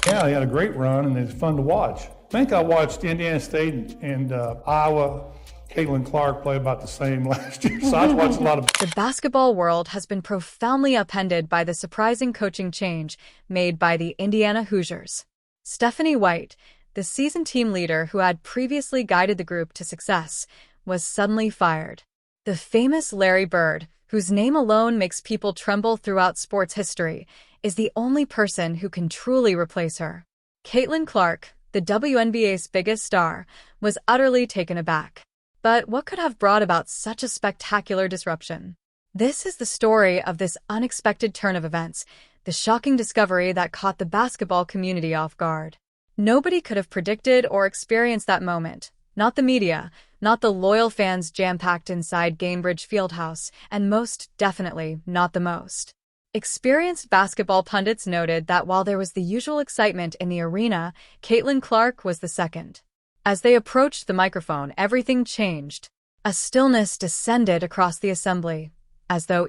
Yeah, he had a great run, and it's fun to watch. I think I watched Indiana State and Iowa. Caitlin Clark play about the same last year, so I watched a lot of. The basketball world has been profoundly upended by the surprising coaching change made by the Indiana Hoosiers. Stephanie White, the seasoned team leader who had previously guided the group to success, was suddenly fired. The famous Larry Bird, whose name alone makes people tremble throughout sports history, is the only person who can truly replace her. Caitlin Clark, the WNBA's biggest star, was utterly taken aback. But what could have brought about such a spectacular disruption? This is the story of this unexpected turn of events, the shocking discovery that caught the basketball community off guard. Nobody could have predicted or experienced that moment. Not the media, not the loyal fans jam-packed inside Gainbridge Fieldhouse, and most definitely not the most experienced basketball pundits noted that while there was the usual excitement in the arena, Caitlin Clark was the second. As they approached the microphone, everything changed. A stillness descended across the assembly, as though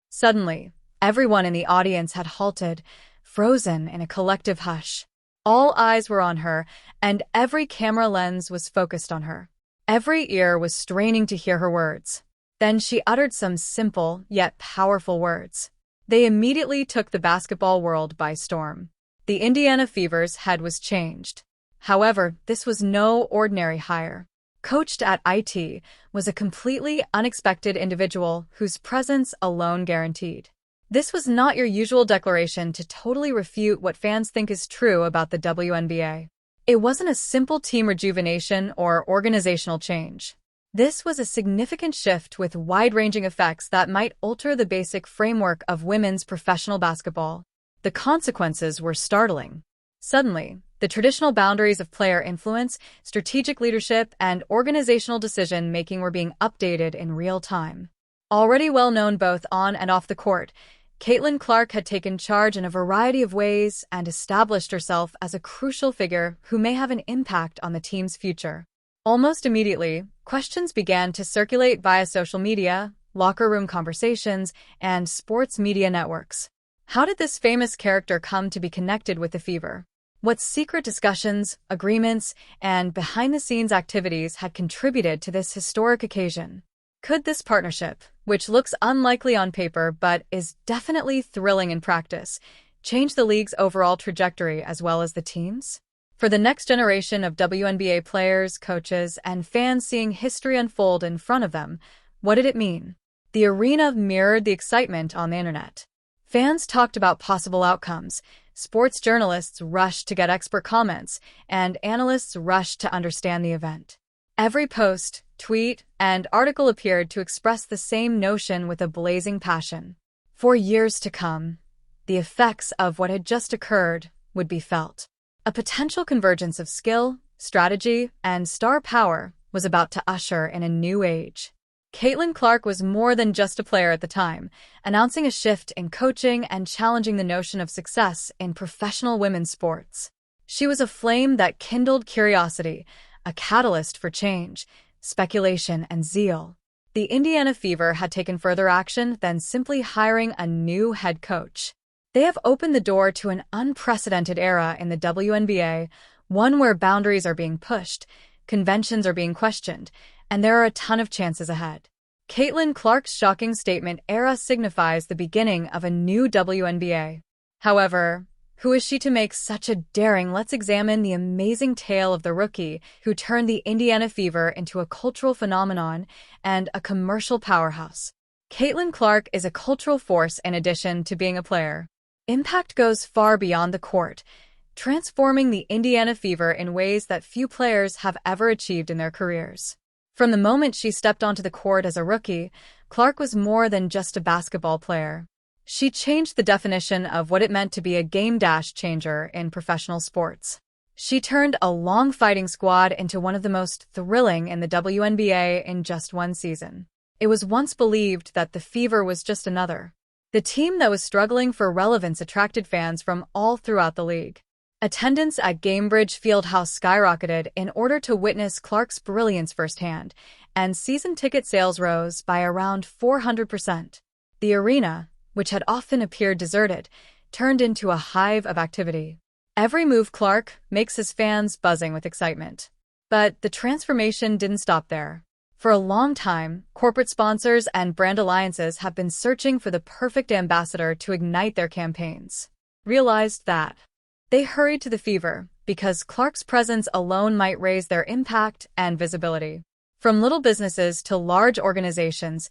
suddenly, everyone in the audience had halted, frozen in a collective hush. All eyes were on her, and every camera lens was focused on her. Every ear was straining to hear her words. Then she uttered some simple, yet powerful words. They immediately took the basketball world by storm. The Indiana Fever's head was changed. However, this was no ordinary hire. Coached at IT was a completely unexpected individual whose presence alone guaranteed. This was not your usual declaration to totally refute what fans think is true about the WNBA. It wasn't a simple team rejuvenation or organizational change. This was a significant shift with wide-ranging effects that might alter the basic framework of women's professional basketball. The consequences were startling. Suddenly, the traditional boundaries of player influence, strategic leadership, and organizational decision-making were being updated in real time. Already well known both on and off the court, Caitlin Clark had taken charge in a variety of ways and established herself as a crucial figure who may have an impact on the team's future. Almost immediately, questions began to circulate via social media, locker room conversations, and sports media networks. How did this famous character come to be connected with the Fever? What secret discussions, agreements, and behind-the-scenes activities had contributed to this historic occasion? Could this partnership, which looks unlikely on paper but is definitely thrilling in practice, change the league's overall trajectory as well as the team's? For the next generation of WNBA players, coaches, and fans seeing history unfold in front of them, what did it mean? The arena mirrored the excitement on the internet. Fans talked about possible outcomes, sports journalists rushed to get expert comments, and analysts rushed to understand the event. Every post, tweet, and article appeared to express the same notion with a blazing passion. For years to come, the effects of what had just occurred would be felt. A potential convergence of skill, strategy, and star power was about to usher in a new age. Caitlin Clark was more than just a player at the time, announcing a shift in coaching and challenging the notion of success in professional women's sports. She was a flame that kindled curiosity, a catalyst for change, speculation, and zeal. The Indiana Fever had taken further action than simply hiring a new head coach. They have opened the door to an unprecedented era in the WNBA, one where boundaries are being pushed, conventions are being questioned, and there are a ton of chances ahead. Caitlin Clark's shocking statement era signifies the beginning of a new WNBA. However, who is she to make such a daring? Let's examine the amazing tale of the rookie who turned the Indiana Fever into a cultural phenomenon and a commercial powerhouse. Caitlin Clark is a cultural force in addition to being a player. Impact goes far beyond the court, transforming the Indiana Fever in ways that few players have ever achieved in their careers. From the moment she stepped onto the court as a rookie, Clark was more than just a basketball player. She changed the definition of what it meant to be a game changer in professional sports. She turned a long fighting squad into one of the most thrilling in the WNBA in just one season. It was once believed that the Fever was just another. The team that was struggling for relevance attracted fans from all throughout the league. Attendance at Gainbridge Fieldhouse skyrocketed in order to witness Clark's brilliance firsthand, and season ticket sales rose by around 400%. The arena, which had often appeared deserted, turned into a hive of activity. Every move Clark makes his fans buzzing with excitement. But the transformation didn't stop there. For a long time, corporate sponsors and brand alliances have been searching for the perfect ambassador to ignite their campaigns. Realized that. They hurried to the Fever because Clark's presence alone might raise their impact and visibility. From little businesses to large organizations,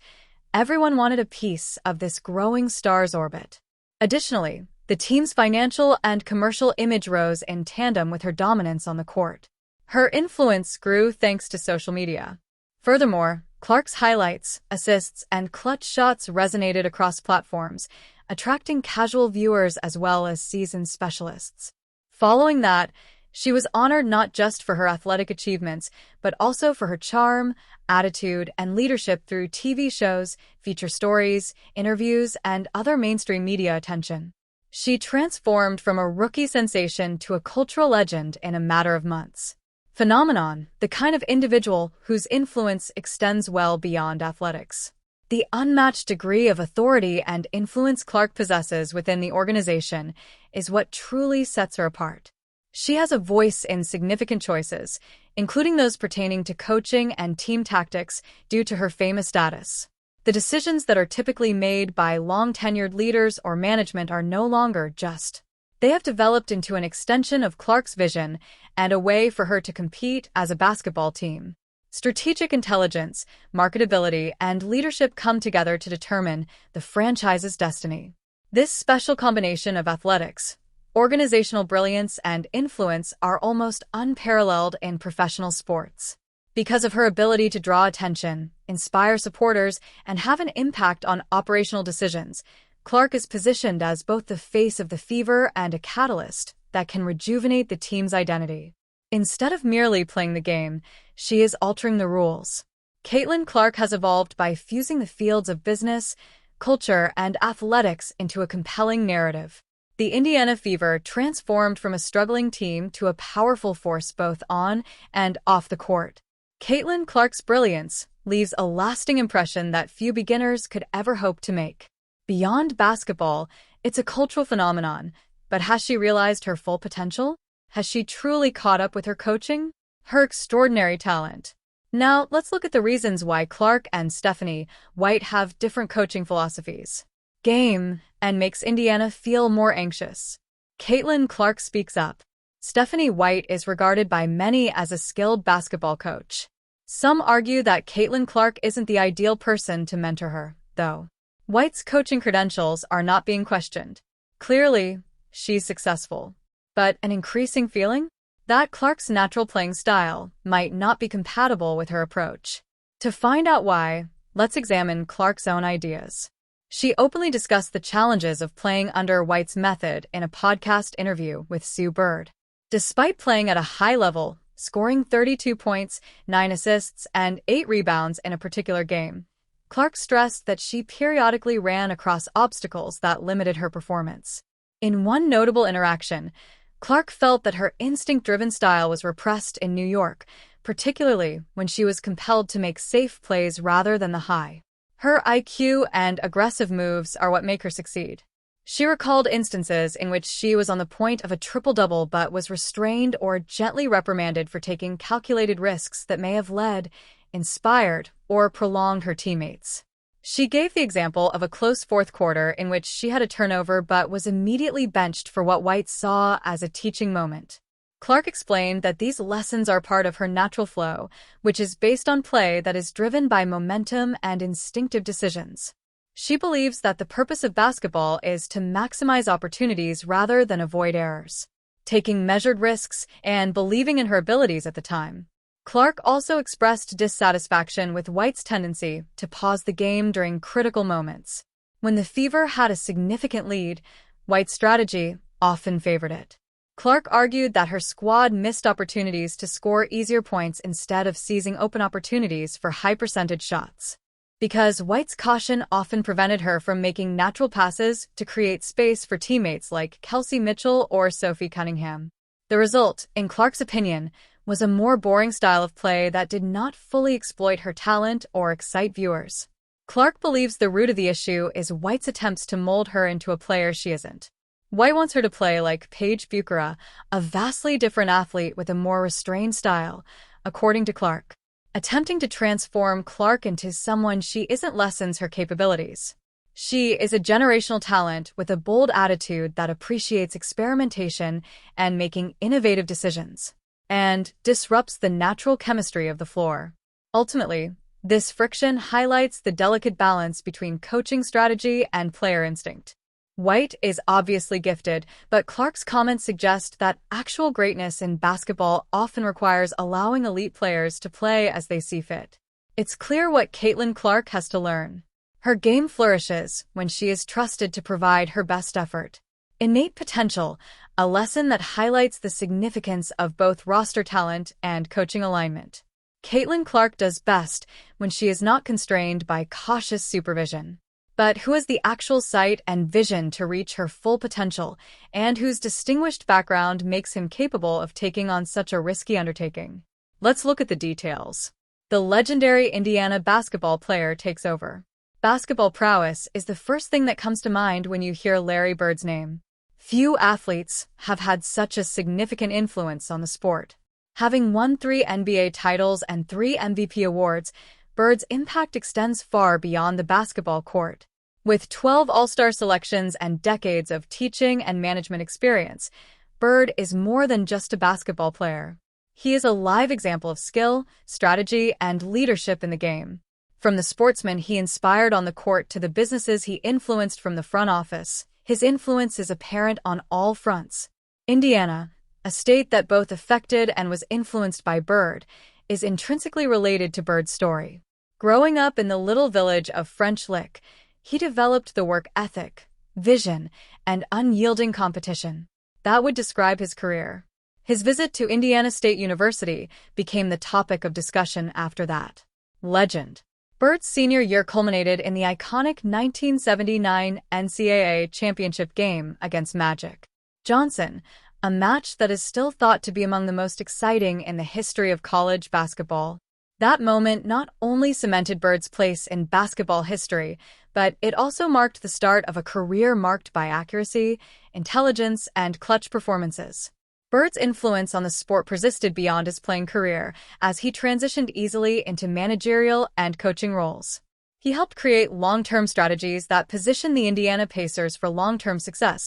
everyone wanted a piece of this growing star's orbit. Additionally, the team's financial and commercial image rose in tandem with her dominance on the court. Her influence grew thanks to social media. Furthermore, Clark's highlights, assists, and clutch shots resonated across platforms, attracting casual viewers as well as seasoned specialists. Following that, she was honored not just for her athletic achievements, but also for her charm, attitude, and leadership through TV shows, feature stories, interviews, and other mainstream media attention. She transformed from a rookie sensation to a cultural legend in a matter of months. Phenomenon, the kind of individual whose influence extends well beyond athletics. The unmatched degree of authority and influence Clark possesses within the organization is what truly sets her apart. She has a voice in significant choices, including those pertaining to coaching and team tactics due to her famous status. The decisions that are typically made by long-tenured leaders or management are no longer just. They have developed into an extension of Clark's vision and a way for her to compete as a basketball team. Strategic intelligence, marketability, and leadership come together to determine the franchise's destiny. This special combination of athletics, organizational brilliance, and influence are almost unparalleled in professional sports. Because of her ability to draw attention, inspire supporters, and have an impact on operational decisions, Clark is positioned as both the face of the Fever and a catalyst that can rejuvenate the team's identity. Instead of merely playing the game, she is altering the rules. Caitlin Clark has evolved by fusing the fields of business, culture, and athletics into a compelling narrative. The Indiana Fever transformed from a struggling team to a powerful force both on and off the court. Caitlin Clark's brilliance leaves a lasting impression that few beginners could ever hope to make. Beyond basketball, it's a cultural phenomenon, but has she realized her full potential? Has she truly caught up with her coaching? Her extraordinary talent. Now, let's look at the reasons why Clark and Stephanie White have different coaching philosophies. Game, and makes Indiana feel more anxious. Caitlin Clark speaks up. Stephanie White is regarded by many as a skilled basketball coach. Some argue that Caitlin Clark isn't the ideal person to mentor her, though. White's coaching credentials are not being questioned. Clearly, she's successful. But an increasing feeling? That Clark's natural playing style might not be compatible with her approach. To find out why, let's examine Clark's own ideas. She openly discussed the challenges of playing under White's method in a podcast interview with Sue Bird. Despite playing at a high level, scoring 32 points, 9 assists, and 8 rebounds in a particular game, Clark stressed that she periodically ran across obstacles that limited her performance. In one notable interaction, Clark felt that her instinct-driven style was repressed in New York, particularly when she was compelled to make safe plays rather than the high. Her IQ and aggressive moves are what make her succeed. She recalled instances in which she was on the point of a triple-double but was restrained or gently reprimanded for taking calculated risks that may have led, inspired, or prolonged her teammates. She gave the example of a close fourth quarter in which she had a turnover but was immediately benched for what White saw as a teaching moment. Clark explained that these lessons are part of her natural flow, which is based on play that is driven by momentum and instinctive decisions. She believes that the purpose of basketball is to maximize opportunities rather than avoid errors. Taking measured risks and believing in her abilities at the time. Clark also expressed dissatisfaction with White's tendency to pause the game during critical moments. When the Fever had a significant lead, White's strategy often favored it. Clark argued that her squad missed opportunities to score easier points instead of seizing open opportunities for high-percentage shots. Because White's caution often prevented her from making natural passes to create space for teammates like Kelsey Mitchell or Sophie Cunningham. The result, in Clark's opinion, was a more boring style of play that did not fully exploit her talent or excite viewers. Clark believes the root of the issue is White's attempts to mold her into a player she isn't. White wants her to play like Paige Bucherer, a vastly different athlete with a more restrained style, according to Clark. Attempting to transform Clark into someone she isn't lessens her capabilities. She is a generational talent with a bold attitude that appreciates experimentation and making innovative decisions, and disrupts the natural chemistry of the floor. Ultimately, this friction highlights the delicate balance between coaching strategy and player instinct. White is obviously gifted, but Clark's comments suggest that actual greatness in basketball often requires allowing elite players to play as they see fit. It's clear what Caitlin Clark has to learn. Her game flourishes when she is trusted to provide her best effort. Innate potential, a lesson that highlights the significance of both roster talent and coaching alignment. Caitlin Clark does best when she is not constrained by cautious supervision, but who has the actual sight and vision to reach her full potential, and whose distinguished background makes him capable of taking on such a risky undertaking. Let's look at the details. The legendary Indiana basketball player takes over. Basketball prowess is the first thing that comes to mind when you hear Larry Bird's name. Few athletes have had such a significant influence on the sport. Having won 3 NBA titles and 3 MVP awards, Bird's impact extends far beyond the basketball court. With 12 All-Star selections and decades of teaching and management experience, Bird is more than just a basketball player. He is a live example of skill, strategy, and leadership in the game. From the sportsman he inspired on the court to the businesses he influenced from the front office, his influence is apparent on all fronts. Indiana, a state that both affected and was influenced by Bird, is intrinsically related to Bird's story. Growing up in the little village of French Lick, he developed the work ethic, vision, and unyielding competition that would describe his career. His visit to Indiana State University became the topic of discussion after that. Legend. Bird's senior year culminated in the iconic 1979 NCAA championship game against Magic Johnson, a match that is still thought to be among the most exciting in the history of college basketball. That moment not only cemented Bird's place in basketball history, but it also marked the start of a career marked by accuracy, intelligence, and clutch performances. Bird's influence on the sport persisted beyond his playing career as he transitioned easily into managerial and coaching roles. He helped create long-term strategies that positioned the Indiana Pacers for long-term success.